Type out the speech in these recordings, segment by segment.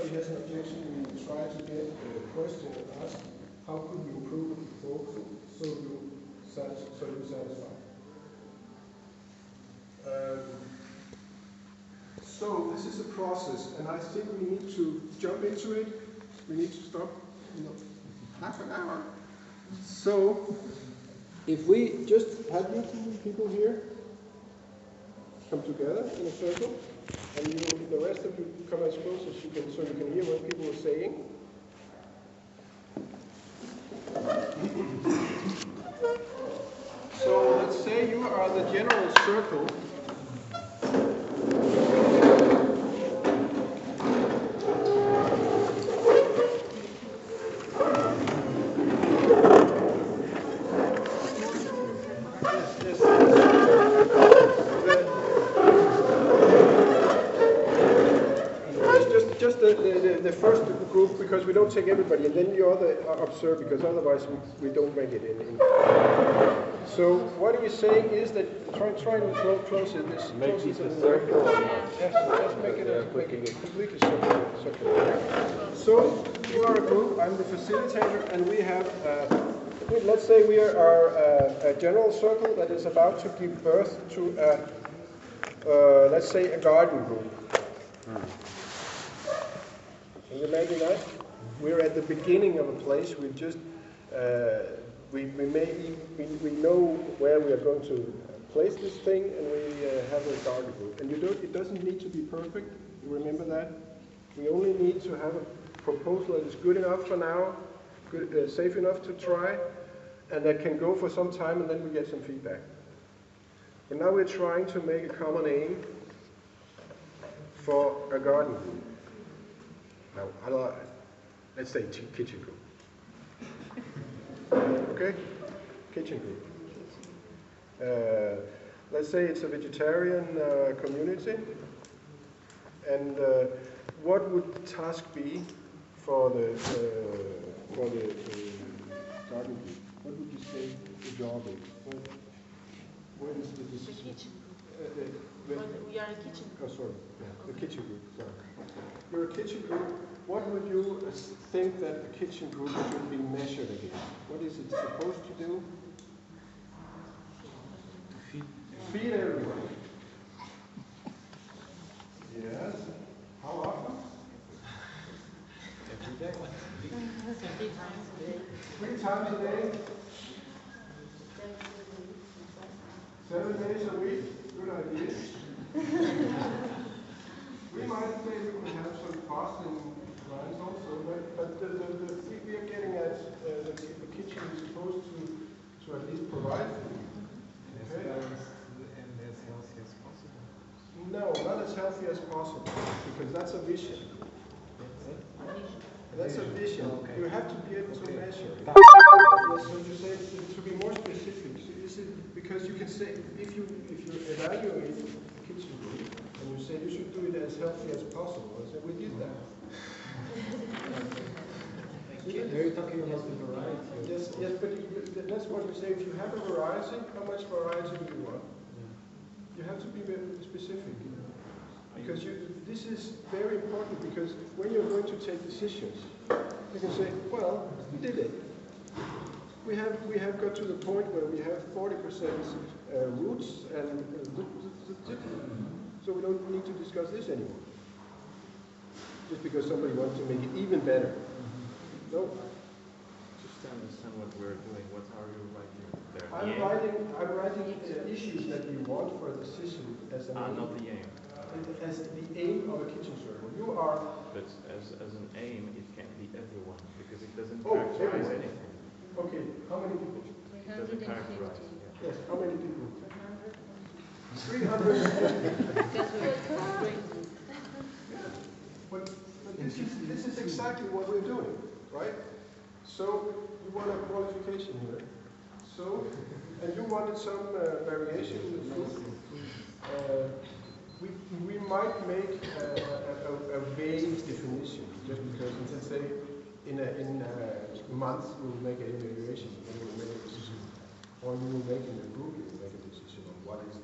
anybody has an objection, we try to get a question and ask, how could we improve the proposal so you're satisfied? So this is a process, and I think we need to jump into it. We need to stop in half an hour. So if we just have you two people here come together in a circle, and the rest of you come as close as you can so you can hear what people are saying. So let's say you are the general circle. The first group, because we don't take everybody, and then the other observe, because otherwise we don't make it in. So what are you saying is that try to close it. Make it a circle. Yes, just make it completely circular. So you are a group. I'm the facilitator, and we have. Let's say we are a general circle that is about to give birth to let's say a garden group. Can you imagine that? We're at the beginning of a place. We've just we know where we are going to place this thing, and we have a garden group. And it doesn't need to be perfect. You remember that? We only need to have a proposal that is good enough for now, good, safe enough to try, and that can go for some time, and then we get some feedback. But now we're trying to make a common aim for a garden group. Now, let's say kitchen group. Okay? Kitchen group. Let's say it's a vegetarian community. And what would the task be for the garden group? What would you say the job is? What is the decision? We are a kitchen group. Oh, sorry. Yeah, the kitchen group. Sorry. You're a kitchen group. What would you think that a kitchen group should be measured against? What is it supposed to do? To feed everyone. Yes. How often? every day. 3 times a day. 3 times a day. 7 days a week. Good idea. We might say we could have some fasting lines also, but we are getting at the kitchen is supposed to at least provide food. Okay? And as healthy as possible. No, not as healthy as possible, because that's a vision. That's a vision. Okay. You have to be able to measure. So you say to be more specific. Is it because you can say if you evaluate the kitchen group and you say you should do it as healthy as possible, I say we did that. You're talking about the variety. Yes, but that's what we say. If you have a variety, how much variety do you want? You have to be very specific. Because this is very important, because when you're going to take decisions, you can say, well, we did it. We have got to the point where we have 40% roots, and so we don't need to discuss this anymore. Just because somebody wants to make it even better. No. Just to understand what we're doing, what are you writing there? I'm writing issues that you want for a decision as an aim. Not the aim. As the aim of a kitchen circle. You are... But as an aim, it can't be everyone, because it doesn't characterize characterize anything. Okay, how many people? It doesn't characterize. Yeah. Yes, how many people? 300. 300. But this is exactly what we're doing, right? So you want a qualification here. So, and you wanted some variation in the food. We might make a vague definition, just because let's say in a month we'll make an evaluation, and we'll make a decision, or you will make in a group, you will make a decision on what is the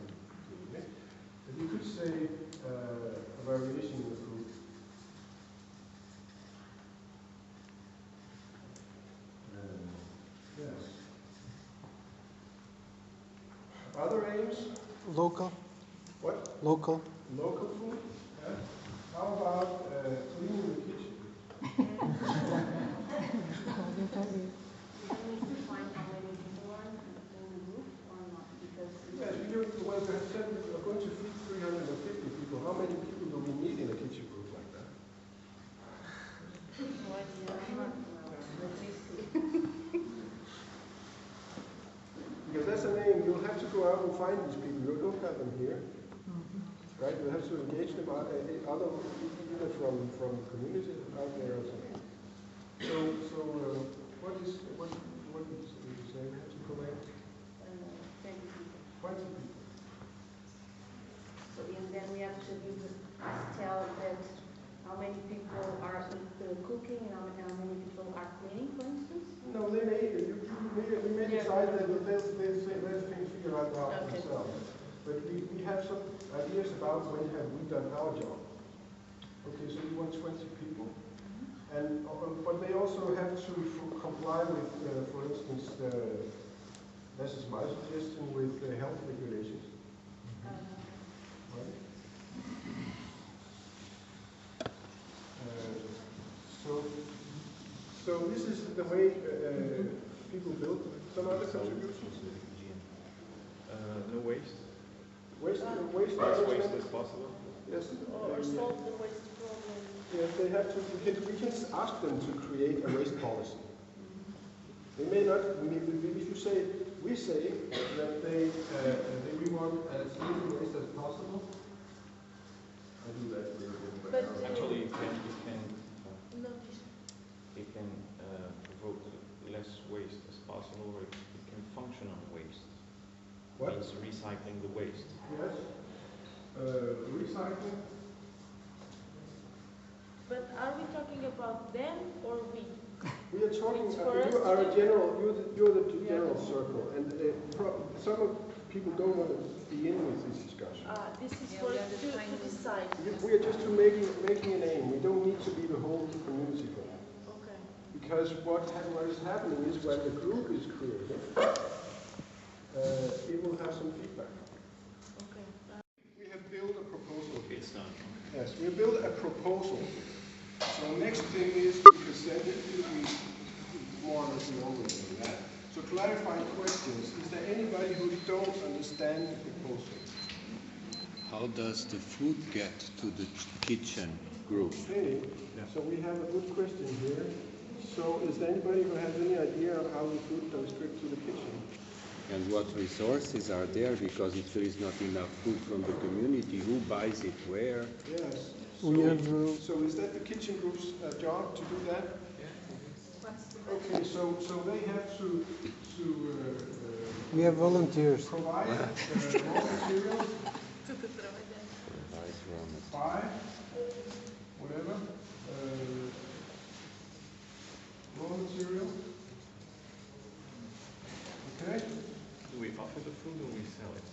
limit. But you could say a variation in the group. Other aims? Local. What? Local. Local food? Yeah. How about cleaning the kitchen? Yes, well, we have said we are going to feed 350 people. How many people do we need in a kitchen group like that? Because that's a name, you'll have to go out and find these people. You don't have them here. Right? You have to engage them other either from community out there or something. So what did you say? We have to collect 20 people. So and then we have to tell that how many people are cooking and how many people are cleaning, for instance? No, they may decide that they'll figure out themselves. But we have some ideas about when have we done our job. Okay, so we want 20 people. And but they also have to comply with, for instance, this is my suggestion, with health regulations. Right? So this is the way people build. Some other contributions? No waste. Waste As waste as possible. Yes. Or solve the waste problem. Yes, they have to. We can ask them to create a waste policy. They may not. If you say, we say that we want as little waste as possible. I do that a little bit. But Actually, you can vote less waste as possible, or it can function on waste. What? Means recycling the waste. Yes. Recycling. But are we talking about them or we? We are talking. It's for You us are to- a general. You're the general circle, and some of people don't want to be in with this discussion. This is for us to decide. We are just making an aim. We don't need to be the whole community for that. Okay. Because what is happening is when the group is created, it will have some feedback. Okay. We have built a proposal. It's done. Yes, we built a proposal. So next thing is to present it. We more or less always do that. So clarifying questions. Is there anybody who don't understand the proposal? How does the food get to the kitchen group? Okay. So we have a good question here. So is there anybody who has any idea of how the food goes straight to the kitchen? And what resources are there? Because if there is not enough food from the community, who buys it where? Yes. We have, So is that the kitchen group's job to do that? Okay, so they have to we have volunteers. provide raw materials, buy, whatever, raw material. Okay? Do we offer the food or we sell it?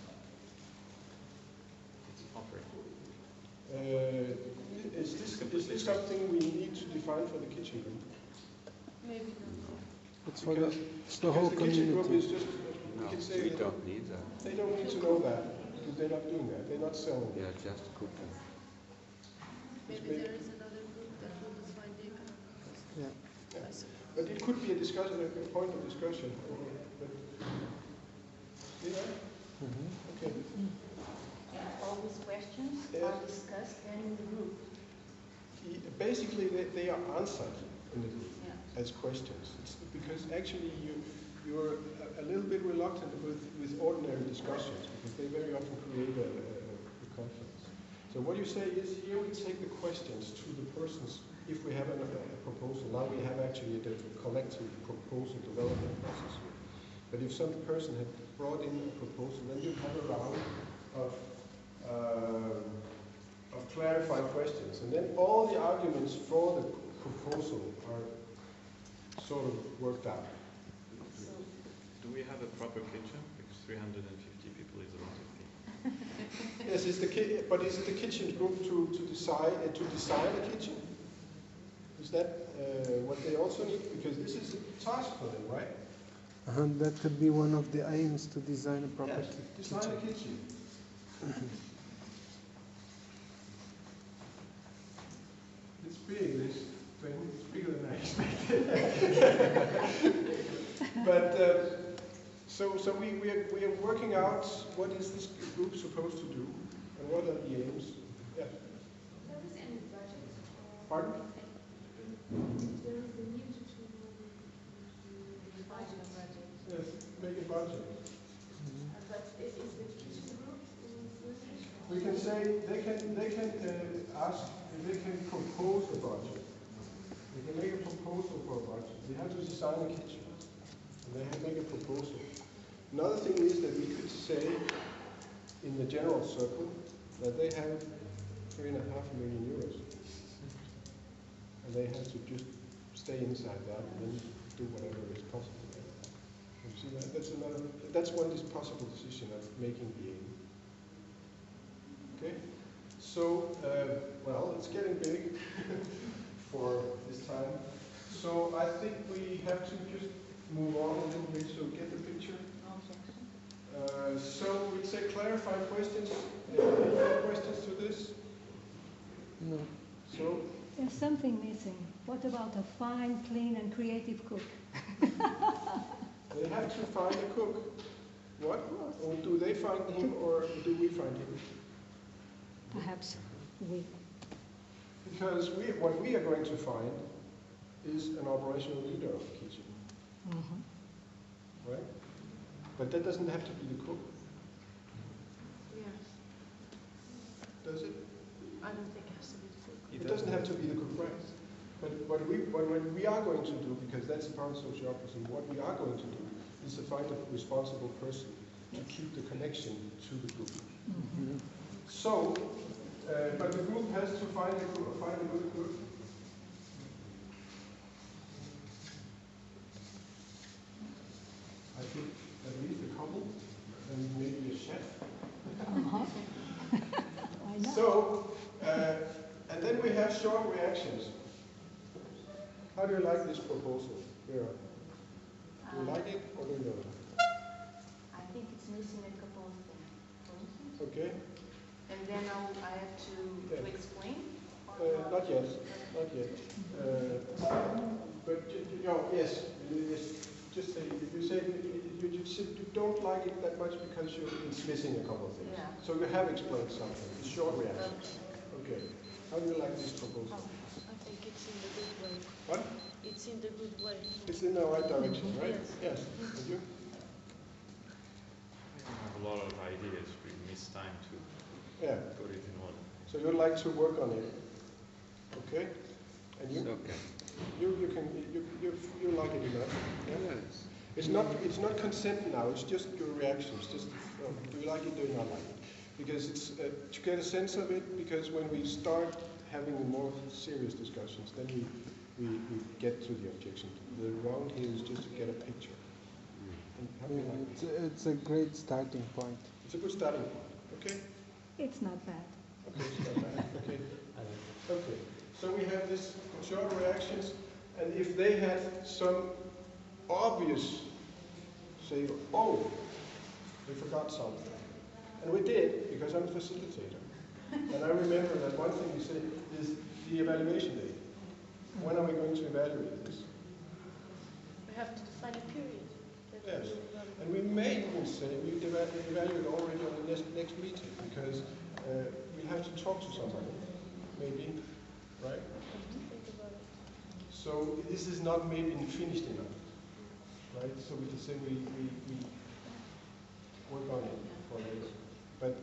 It's offered. Is this something we need to define for the kitchen group? Maybe not. It's the whole Because the kitchen group is community. just, we No, can say we that don't need that. they don't need to know that, because they're not doing that, they're not selling They it. are just cooking. Maybe there is another group that will decide the economic cost. Yeah. But it could be a discussion, a point of discussion. But, see that? Okay. All these questions Yeah. are discussed then in the group. Basically, they are answered in the group Yeah. as questions. It's because actually you're a little bit reluctant with ordinary discussions because they very often create a conflict. So what you say is here we take the questions to the persons. If we have a proposal, now we have actually the collective proposal development process here. But if some person had brought in a proposal, then you have a round of clarified questions, and then all the arguments for the proposal are sort of worked out. Do we have a proper kitchen? Because 350 people is a lot of people. Yes, but is it the kitchen group to design a kitchen? Is that what they also need? Because this is a task for them, right? And that could be one of the aims to design a proper Yes, design a kitchen. It's big, this thing. It's bigger than I expected. But so we are working out what is this group supposed to do and what are the aims. Yeah. There is any budget? Pardon? There is the need to define a budget. Yes, make a budget. But is the kitchen group included? We can say they can ask, they can propose a budget. They can make a proposal for a budget. They have to design a kitchen, and they have to make a proposal. Another thing is that we could say in the general circle that they have 3.5 million euros, and they have to just stay inside that and then do whatever is possible. You see that? That's one possible decision of making the aim. Okay, so, well, it's getting big for this time. So I think we have to just move on a little bit, so get the picture. So we'd say clarify questions. Any questions to this? No. So, There's something missing. What about a fine, clean, and creative cook? they have to find a cook. What? Or do they find him, or do we find him? Perhaps we. Because what we are going to find is an operational leader of the kitchen, right? But that doesn't have to be the cook, Yes. does it? I don't think it has to be food. It doesn't have to be the cook, right? But what we are going to do, because that's part of sociocracy, what we are going to do is to find a responsible person to keep the connection to the group. So, but the group has to find a good cook. I think at least a couple, and maybe a chef. Why not? So, and then we have short reactions. How do you like this proposal, Vera? Do you like it or do you not? I think it's missing a couple of things. For instance, Okay? and then I have to explain? Or Not yet, not yet. But, yes, just say, you don't like it that much because it's missing a couple of things. Yeah. So you have explained something, short reactions. Okay. How do you like this proposal? I think it's in the good way. What? It's in the good way. It's in the right direction, right? Yes. Yes. And you? I have a lot of ideas. We miss time to Yeah. put it in order. So you'd like to work on it. Okay? And you? Okay. You like it enough. Yeah? Yes. It's not consent now, it's just your reactions. Just do you like it, do you not like it? Because it's to get a sense of it, because when we start having more serious discussions, then we get to the objection. The round here is just to get a picture. And how do you like it? It's a great starting point. It's a good starting point, okay? It's not bad. Okay, it's not bad, okay. Okay, so we have this short reactions, and if they had some obvious, say, oh, we forgot something. And we did, because I'm a facilitator. And I remember that one thing you said is the evaluation date. When are we going to evaluate this? We have to define a period. that Yes. we will evaluate. And we may even say we evaluate already on the next meeting, because we have to talk to somebody, maybe, right? Think about it. So this is not maybe finished enough, right? So we can say we work on it for later. But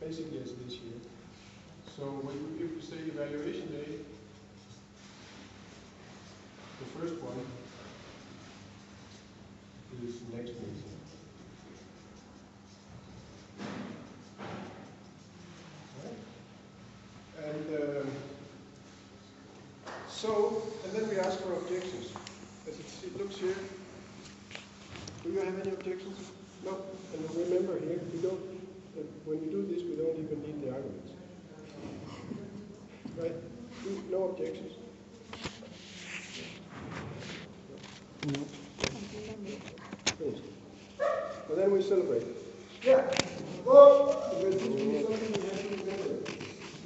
basically as it is here. So when you say evaluation day, the first one is next meeting. Right? And and then we ask for objections. As it looks here, do you have any objections? No. And remember here, we don't. When we do this, we don't even need the arguments. Right? No objections. No. Good. then we celebrate. Yeah. Well, because this is something we have to remember.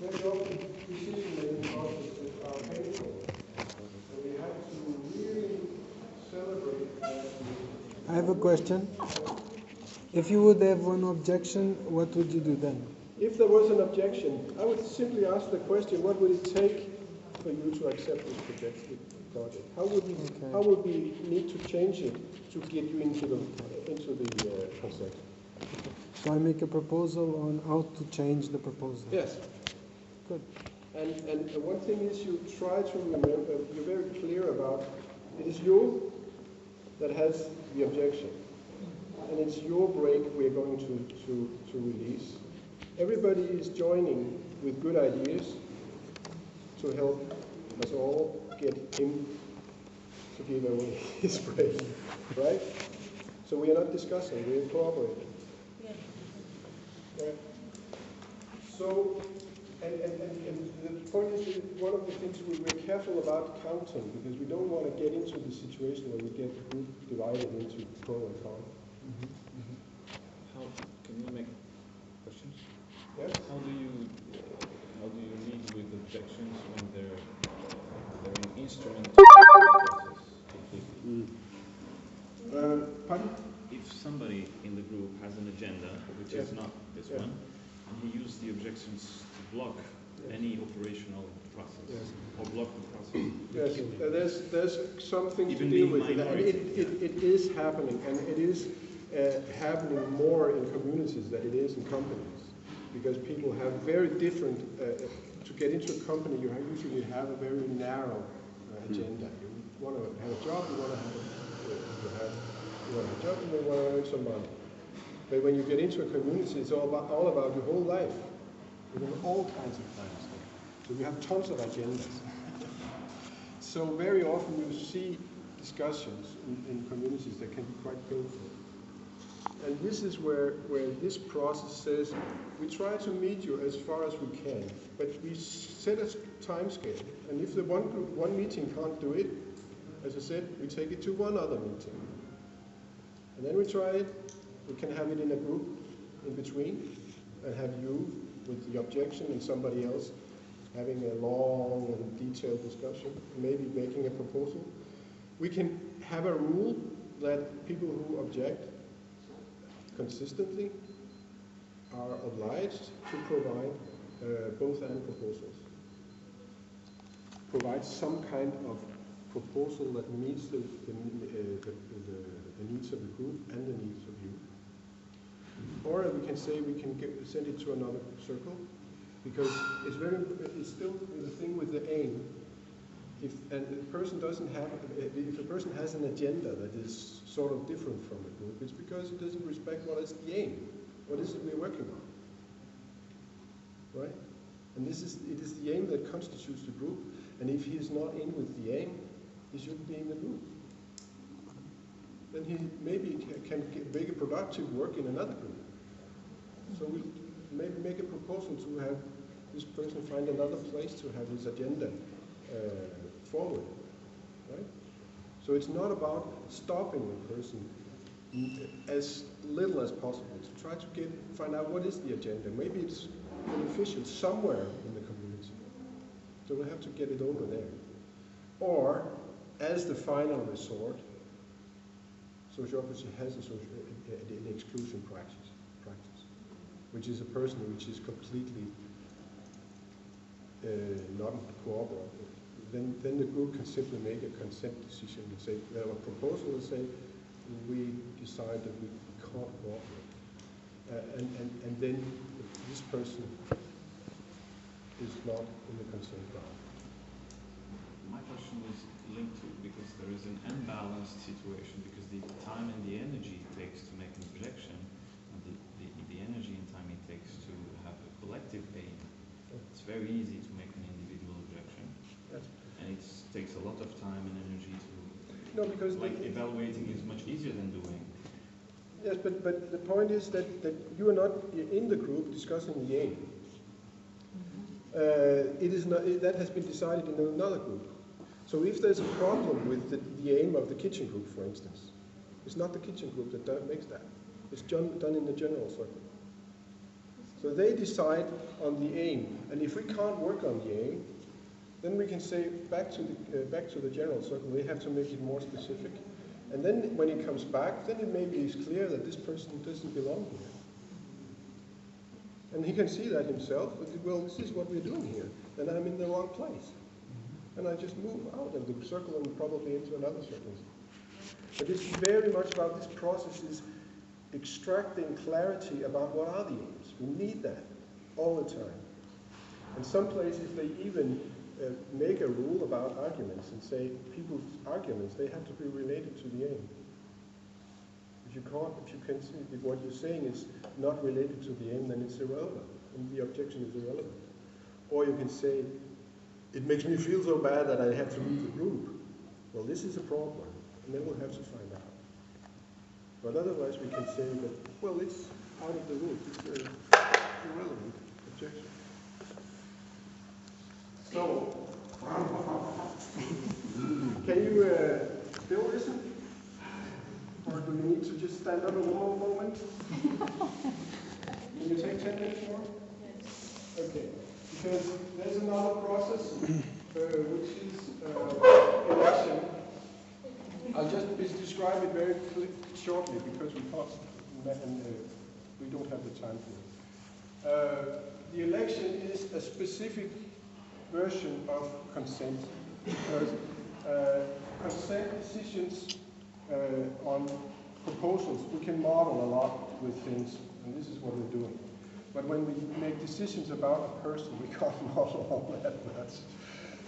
Very often decision-making processes are painful. So we have to really celebrate that. I have a question. If you would have one objection, what would you do then? If there was an objection, I would simply ask the question, what would it take for you to accept this project? How would we need to change it to get you into the consent? So I make a proposal on how to change the proposal. Yes. Good. And one thing is you try to remember, you're very clear about, it is you that has the objection. And it's your break we're going to release. Everybody is joining with good ideas to help us all get him to give away his break, right? So we are not discussing, we are cooperating. Yeah. Yeah. So, and the point is that one of the things we're careful about counting, because we don't want to get into the situation where we get the group divided into pro and con. How can you make questions? Yes? How do you lead with objections when they're an instrument to the process completely? Pardon? If somebody in the group has an agenda, which is not this one, and he used the objections to block any operational process or block the process. Yes, there's something Even to deal being with. minority. It is happening, and it is happening more in communities than it is in companies, because people have very different. To get into a company, you usually have a very narrow agenda. You want to have a job, you want to have a job, and you want to earn some money. But when you get into a community, it's all about your whole life. You have all kinds of plans there. So you have tons of agendas. So very often you see discussions in communities that can be quite painful. And this is where this process says, we try to meet you as far as we can, but we set a time scale. And if the one meeting can't do it, as I said, we take it to one other meeting. And then we try it. We can have it in a group in between, and have you with the objection and somebody else having a long and detailed discussion, maybe making a proposal. We can have a rule that people who object consistently are obliged to provide both and proposals. Provide some kind of proposal that meets the needs of the group and the needs of you. Or we can say we can send it to another circle, because it's still the thing with the aim. If a person has an agenda that is sort of different from the group, it's because it doesn't respect what is the aim. What is it we're working on? Right? And it is the aim that constitutes the group. And if he is not in with the aim, he shouldn't be in the group. Then he maybe can make a productive work in another group. So we maybe make a proposal to have this person find another place to have his agenda forward, right? So it's not about stopping the person as little as possible. To try to find out what is the agenda. Maybe it's beneficial somewhere in the community. So we'll have to get it over there. Or, as the final resort, sociocracy has an exclusion practice, which is a person which is completely not cooperative. Then the group can simply make a consent decision and say, there are a proposal and say, we decide that we can't cooperate. And then this person is not in the consent round. My question is linked to, because there is an unbalanced situation, because the time and the energy it takes to make an objection, and the energy and time it takes to have a collective aim. It's very easy to make an individual objection. Yes. And it takes a lot of time and energy to... No, because... evaluating is much easier than doing. Yes, but the point is that you are not in the group discussing the aim. It is not, that has been decided in another group. So if there's a problem with the aim of the kitchen group, for instance, it's not the kitchen group that makes that. It's done in the general circle. So they decide on the aim, and if we can't work on the aim, then we can say back to the general circle. They have to make it more specific, and then when he comes back, then it maybe is clear that this person doesn't belong here, and he can see that himself. But, well, this is what we're doing here, then I'm in the wrong place, and I just move out of the circle and probably into another circle. But it's very much about this process is extracting clarity about what are the aims. We need that all the time. In some places they even make a rule about arguments and say people's arguments, they have to be related to the aim. If you can see if what you're saying is not related to the aim, then it's irrelevant, and the objection is irrelevant. Or you can say, it makes me feel so bad that I have to leave the group. Well, this is a problem, and then we'll have to find out. But otherwise we can say that, well, it's out of the loop, it's irrelevant objection. So, can you still listen? Or do we need to just stand up a moment? Can you take 10 minutes more? Yes. Okay, because there's another process, which is election. I'll just describe it very shortly because we can't, and we don't have the time for it. The election is a specific version of consent, because consent decisions on proposals, we can model a lot with things, and this is what we're doing. But when we make decisions about a person, we can't model all that much.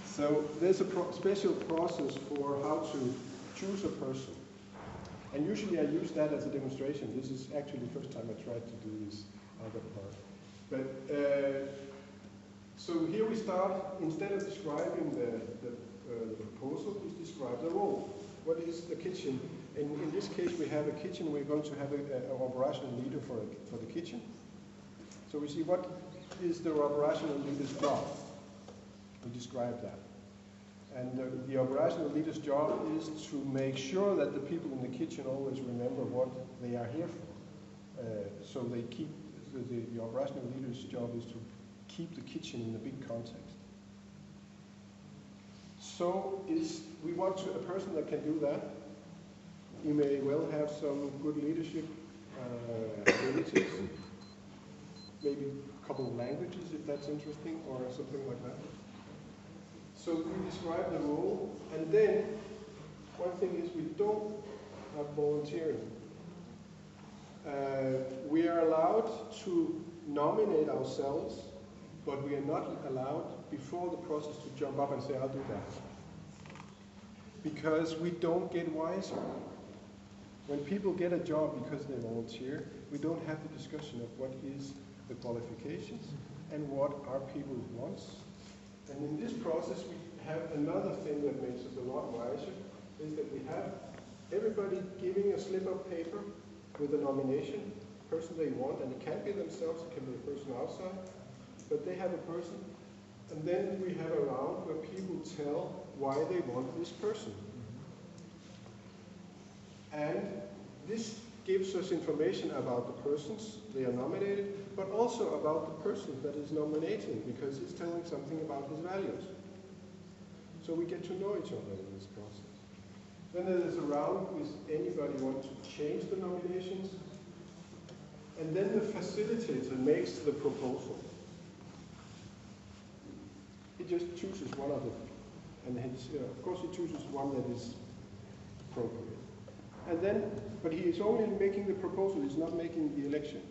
So there's a special process for how to choose a person. And usually I use that as a demonstration. This is actually the first time I tried to do this other part. But so here we start, instead of describing the proposal, we describe the role. What is the kitchen? And in this case we have a kitchen, we're going to have an operational leader for the kitchen. So we see what is the operational leader's job. We describe that. And the operational leader's job is to make sure that the people in the kitchen always remember what they are here for. So they keep, the operational leader's job is to keep the kitchen in the big context. So we want a person that can do that. He may well have some good leadership abilities, maybe a couple of languages if that's interesting, or something like that. So we describe the role, and then one thing is we don't have volunteering. We are allowed to nominate ourselves, but we are not allowed before the process to jump up and say, I'll do that. Because we don't get wiser. When people get a job because they volunteer, we don't have the discussion of what is the qualifications and what are people's wants. And in this process, we have another thing that makes us a lot wiser, is that we have everybody giving a slip of paper with a nomination, person they want, and it can't be themselves, it can be a person outside, but they have a person. And then we have a round where people tell why they want this person. And this gives us information about the persons they are nominated, but also about the person that is nominating, because it's telling something about his values. So we get to know each other in this process. Then there's a round with anybody want to change the nominations, and then the facilitator makes the proposal. He just chooses one of them, and of course he chooses one that is appropriate. And then, but he is only making the proposal, he's not making the election.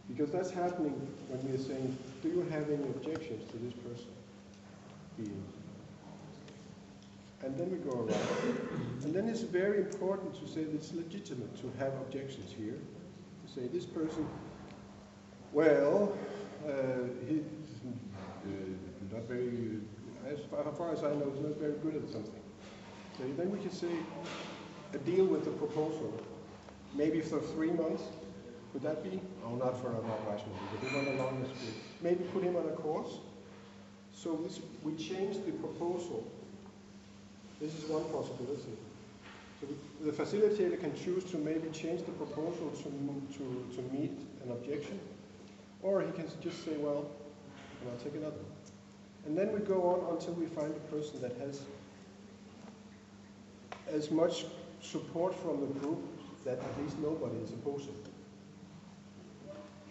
Because that's happening when we are saying, do you have any objections to this person being? And then we go around. And then it's very important to say that it's legitimate to have objections here. To say this person, well, he's not very, as far as I know, he's not very good at something. So then we can say, a deal with the proposal, maybe for 3 months. Would that be? Oh, not for an operational leader. We want a longer sprint. Maybe put him on a course. So we change the proposal. This is one possibility. So the facilitator can choose to maybe change the proposal to meet an objection, or he can just say, well, I'll take another one. And then we go on until we find a person that has as much support from the group that at least nobody is opposing.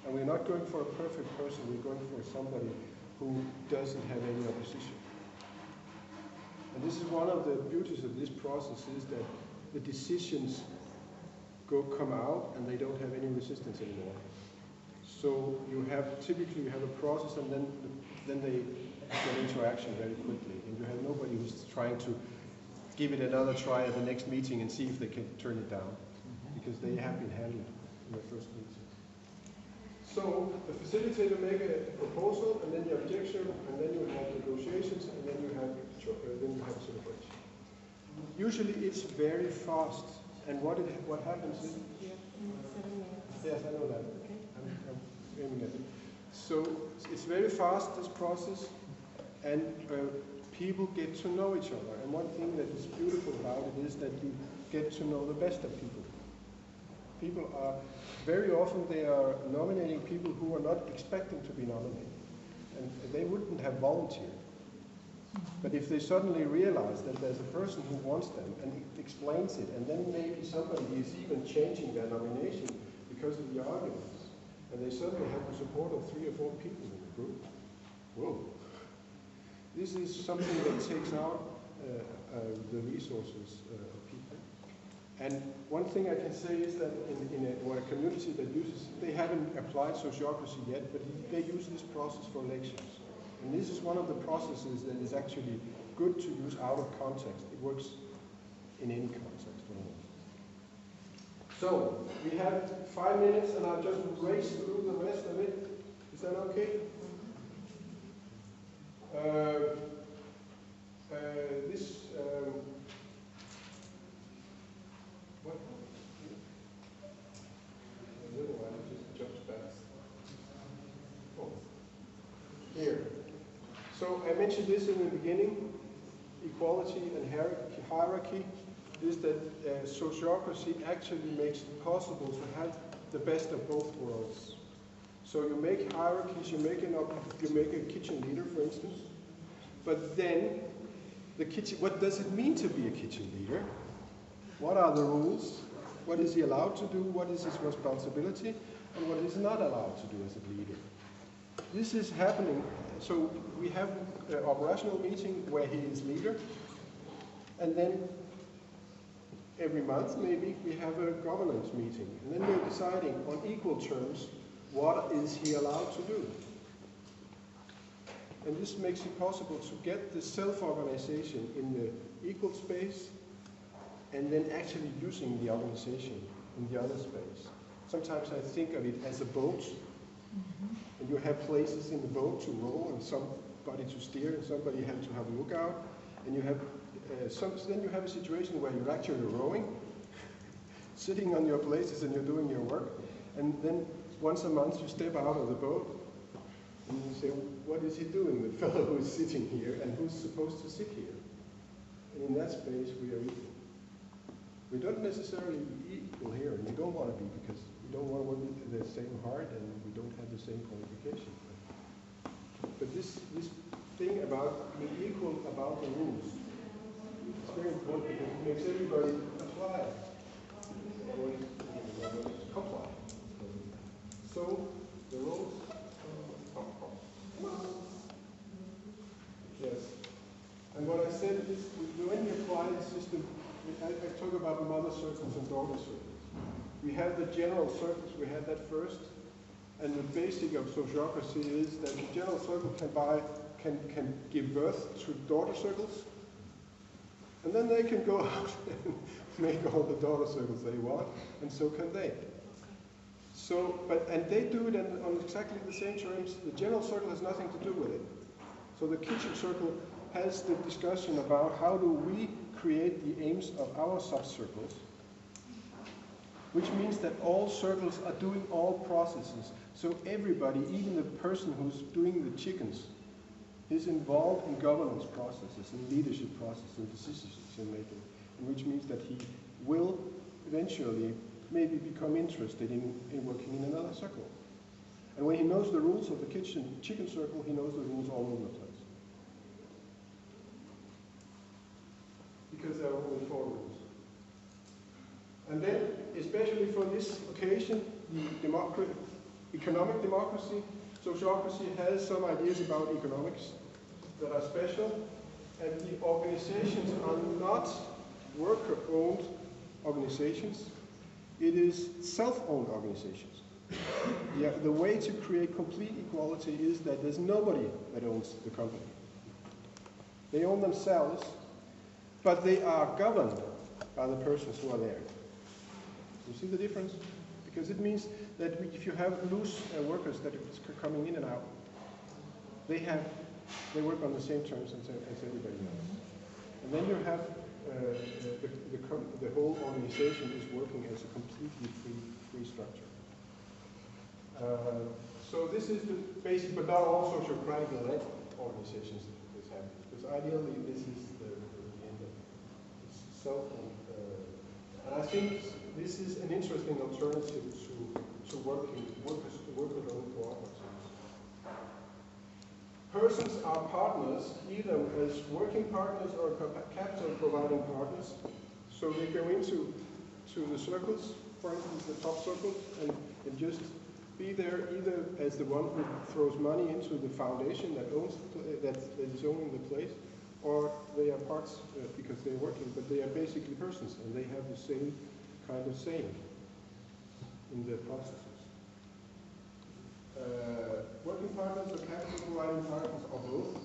And we're not going for a perfect person, we're going for somebody who doesn't have any opposition. And this is one of the beauties of this process, is that the decisions come out and they don't have any resistance anymore. So typically you have a process, and then they get into action very quickly, and you have nobody who's trying to give it another try at the next meeting and see if they can turn it down, because they have been handled in the first meeting. So the facilitator make a proposal, and then the objection, and then you have negotiations, and then you have celebration. Usually it's very fast, and what happens is, yes, I know that. I'm aiming at it. So it's very fast, this process, and people get to know each other. And one thing that is beautiful about it is that you get to know the best of people. People are, very often they are nominating people who are not expecting to be nominated. And they wouldn't have volunteered. But if they suddenly realize that there's a person who wants them and explains it, and then maybe somebody is even changing their nomination because of the arguments, and they suddenly have the support of 3 or 4 people in the group. Whoa. This is something that takes out the resources of people. And one thing I can say is that in a community that uses, they haven't applied sociocracy yet, but they use this process for elections. And this is one of the processes that is actually good to use out of context. It works in any context almost. So we have 5 minutes, and I'll just race through the rest of it. Is that okay? What? A little while, I just jumped fast. Oh, here. So I mentioned this in the beginning. Equality and hierarchy is that sociocracy actually makes it possible to have the best of both worlds. So you make hierarchies, you make a kitchen leader, for instance, but then what does it mean to be a kitchen leader? What are the rules? What is he allowed to do? What is his responsibility? And what is he not allowed to do as a leader? This is happening. So we have an operational meeting where he is leader, and then every month maybe we have a governance meeting, and then we're deciding on equal terms what is he allowed to do. And this makes it possible to get the self-organization in the equal space, and then actually using the organization in the other space. Sometimes I think of it as a boat, and you have places in the boat to row, and somebody to steer, and somebody has to have a lookout, and you have then you have a situation where you're actually rowing, sitting on your places and you're doing your work, and then once a month you step out of the boat and you say, what is he doing, the fellow who is sitting here and who's supposed to sit here? And in that space we are equal. We don't necessarily be equal here, and we don't want to be, because we don't want to work with the same heart and we don't have the same qualification. But this thing about being equal about the rules, it's very important because it makes everybody apply. Comply. So the rules. Yes. And what I said is, when you apply the system, I talk about mother circles and daughter circles. We have the general circles. We had that first. And the basic of sociocracy is that the general circle can give birth to daughter circles, and then they can go out and make all the daughter circles they want, and so can they. So, and they do it on exactly the same terms. The general circle has nothing to do with it. So the kitchen circle has the discussion about how do we create the aims of our sub-circles, which means that all circles are doing all processes. So everybody, even the person who's doing the chickens, is involved in governance processes, in leadership processes, in decision making, which means that he will eventually maybe become interested in working in another circle. And when he knows the rules of the chicken circle, he knows the rules all over the place. Because there are only 4 rules. And then, especially for this occasion, the economic democracy, sociocracy has some ideas about economics that are special, and the organizations are not worker-owned organizations. It is self-owned organizations. The way to create complete equality is that there's nobody that owns the company. They own themselves, but they are governed by the persons who are there. You see the difference? Because it means that if you have loose workers that are coming in and out, they work on the same terms as everybody else. And then you have the whole organization is working as a completely free structure. So this is the basic, but not all sociocratic-led organizations is happening. Because ideally, this is the end of it. It's self-owned. And I think this is an interesting alternative to worker-owned cooperatives. Persons are partners, either as working partners or capital-providing partners. So they go into the circles, for instance, the top circles, and just be there either as the one who throws money into the foundation that is owning the place, or they are parts because they're working, but they are basically persons, and they have the same kind of saying in the processes. Working partners or capital-providing partners are both.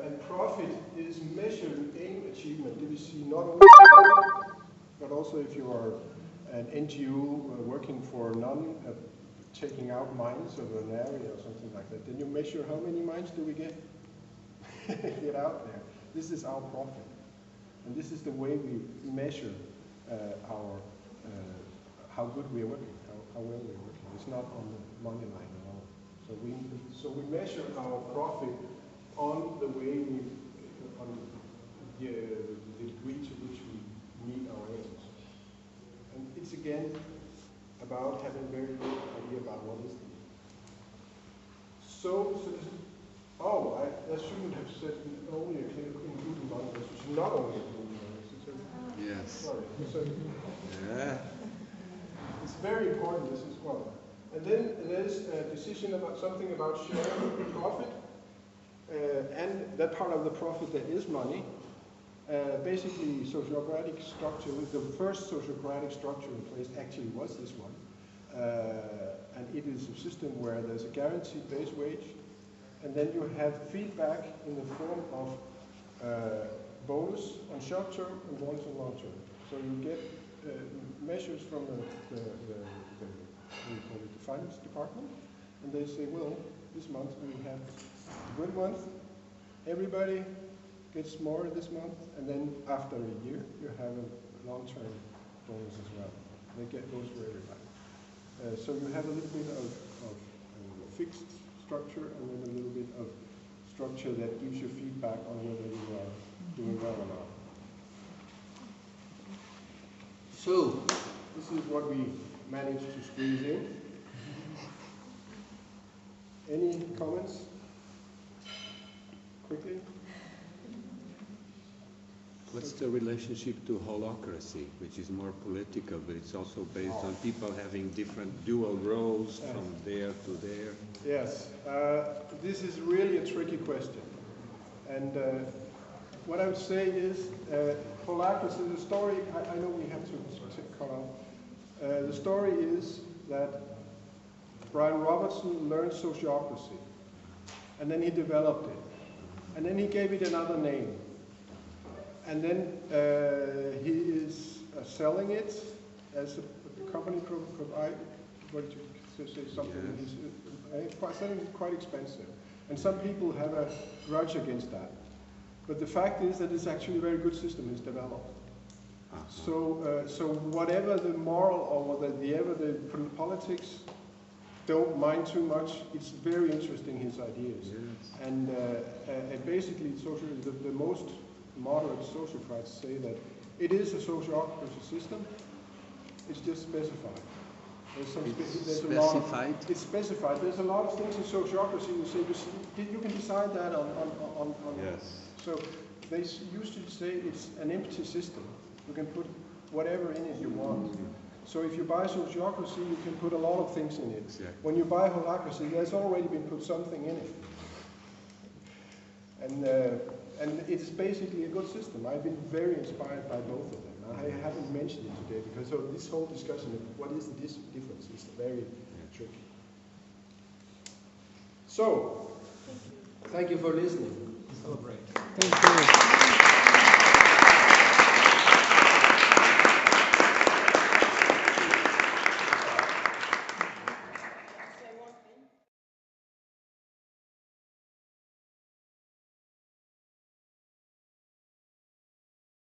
And profit is measured in aim achievement. Do you see not only profit, but also if you are an NGO working for taking out mines of an area or something like that, then you measure how many mines do we get out there. This is our profit. And this is the way we measure how good we are working, how well we are working. It's not on the money line at all. So we measure our profit on the way on the degree to which we meet our aims. And it's again about having a very good idea about what is the. I shouldn't have said only including language. It should not only include language. Yes. Sorry. Yeah. It's very important this as well. And then there's a decision about something about sharing profit. And that part of the profit that is money. Basically, sociocratic structure, the first sociocratic structure in place actually was this one. And it is a system where there's a guaranteed base wage, and then you have feedback in the form of bonus on short term and bonus on long term. So you get measures from the finance department, and they say, well, this month we have a good month, everybody gets more this month, and then after a year you have a long-term bonus as well. They get those for everybody. So you have a little bit of fixed structure and then a little bit of structure that gives you feedback on whether you are doing well or not. So this is what we managed to squeeze in. Any comments? Quickly? What's the relationship to holacracy, which is more political, but it's also based on people having different dual roles from there to there? Yes, this is really a tricky question. And what I would say is, holacracy, the story, I know we have to cut off. The story is that Brian Robertson learned sociocracy, and then he developed it, and then he gave it another name. And then he is selling it as a company provider, to say something. He's selling it quite expensive. And some people have a grudge against that. But the fact is that it's actually a very good system he's developed. So whatever the moral or whatever the politics don't mind too much, it's very interesting, his ideas. Yes. And basically, the most moderate sociocrats say that It is a sociocracy system. It's just specified. There's a lot specified? it's specified. There's a lot of things in sociocracy you say you can decide that on Yes. So they used to say it's an empty system. You can put whatever in it you want. So if you buy sociocracy, you can put a lot of things in it. Exactly. When you buy holacracy, there's already been put something in it. And it's basically a good system. I've been very inspired by both of them. I haven't mentioned it today because this whole discussion of what is the difference is very tricky. So, thank you for listening. Thank you.